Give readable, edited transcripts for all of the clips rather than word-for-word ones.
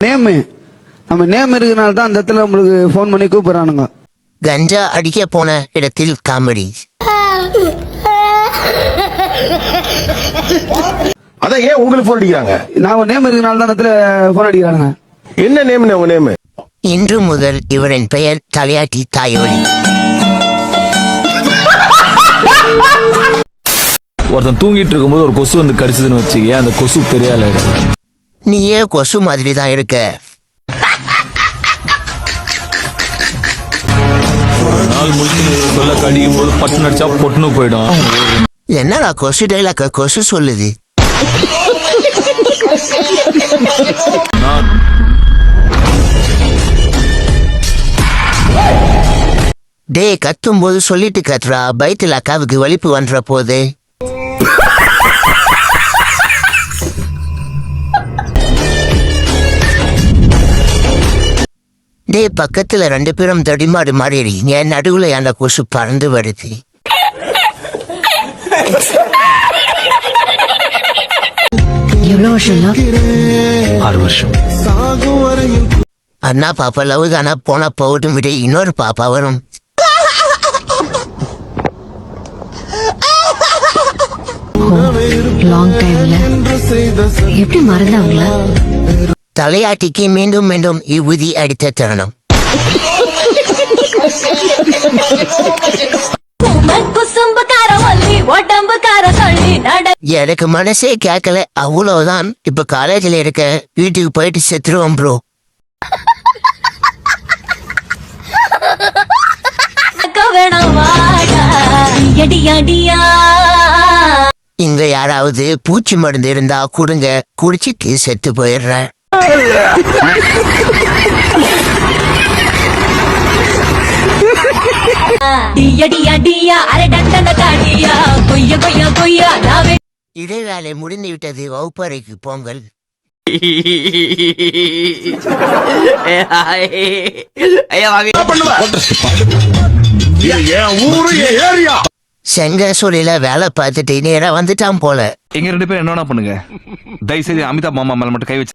Name நம்ம name இருக்கிறனால தான் அந்த இடத்துல உங்களுக்கு ஃபோன் பண்ணி கூப்பிடுறானுங்க. கஞ்சா அடிக்க போன இடத்தில் காமெடி. அதான் ஏன் உங்களுக்கு போன் அடிக்கிறாங்க? நான் நேம் இருக்கிறனால தான் அந்த இடத்துல ஃபோன் அடிக்கிறானுங்க. என்ன நேம் உங்க நேம்? இன்று முதல் இவரின் பெயர் தலையாட்டி தாயொலி. ஒருத்தன் தூங்கிட்டு இருக்கும்போது ஒரு கொசு வந்து கடிச்சதுன்னு வச்சுக்க, அந்த கொசு பெரிய ஆளு. நீயே கொசு மாதிரி தான் இருக்க. நாள் முடிச்சு சொல்ல கடிக்கும் போது பட்டு நடிச்சா பொட்டுன்னு போயிடும். என்னடா கொசு டைலாக் கொசு சொல்லுது. டே கத்தும் போது சொல்லிட்டு கத்துறா, பைத்துல அக்காவுக்கு வலிப்பு வந்துற போது. டே பக்கத்துல 2 பேரும் தடிமாடு மாறிடுறீங்க, நடுவுல அந்த கொசு பறந்து வருது. எவ்வளவு வருஷம்? 6 வருஷம். அண்ணா பாப்பா லவ் தானா, போனா போகட்டும் விட இன்னொரு பாப்பா வரும். லாங் டைம்ல எப்படி மறந்தாங்களா? தலையாட்டிக்கு மீண்டும் மீண்டும் இவ்வுதி அடித்த தருணம். எனக்கு மனசே கேட்கல, அவ்வளவுதான். இப்ப காலேஜ்ல இருக்க, வீட்டுக்கு போயிட்டு செத்துருவோம் ப்ரோ. இங்க யாராவது பூச்சி மருந்து இருந்தா கொடுங்க, குடிச்சிட்டு செத்து போயிடுறேன். இடைவேளை முடிந்து விட்டது, வகுப்பறைக்கு போங்கள். செங்கசூரில வேலை பார்த்துட்டு நேரா வந்துட்டான் போல. எங்க 2 பேரும் என்ன பண்ணுங்க, தயவு செய்து அமிதாப் மாமா மேல மட்டும் கை வச்சு.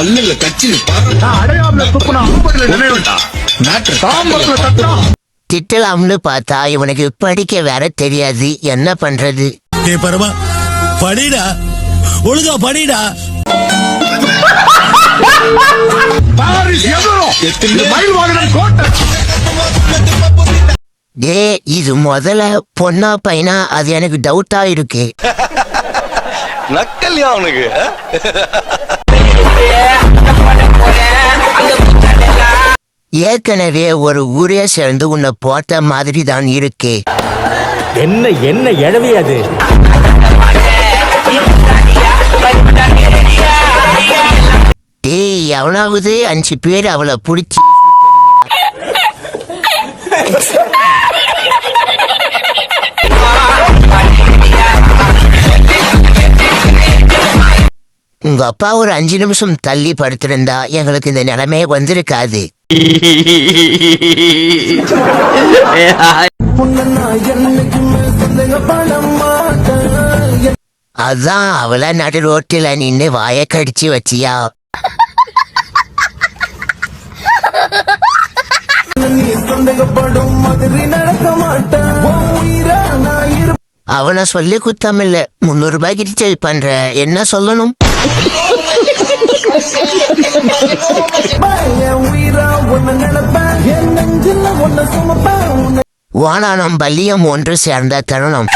திட்டலாம்னு பார்த்தா இவனுக்கு படிக்க வேற தெரியாது, என்ன பண்றது? படிடா, ஒழுங்கா படிடா. டே இது முதல்ல பொண்ணா பையனா அது எனக்கு டவுட்டா இருக்கு. நக்கல்யா அவனுக்கு. ஏற்கனவே ஒரு ஊரே சேர்ந்து உன்னை போட்ட மாதிரி தான் இருக்கு. என்ன என்ன எழவி அது? டேய் எவனாவது 5 பேர் அவளை பிடிச்சி உங்க அப்பா ஒரு 5 நிமிஷம் தள்ளி படுத்திருந்தா எங்களுக்கு இந்த நிலைமையே வந்திருக்காது. அதான் அவளை நடு ரோட்டில நின்று வாய கடிச்சு வச்சியா. அவனை சொல்லி குத்தமில்ல, 300 ரூபாய்க்கு ரீசார்ஜ் பண்ற, என்ன சொல்லணும்? வானானம் பல்லியம் ஒன்று சேர்ந்த தருணம்.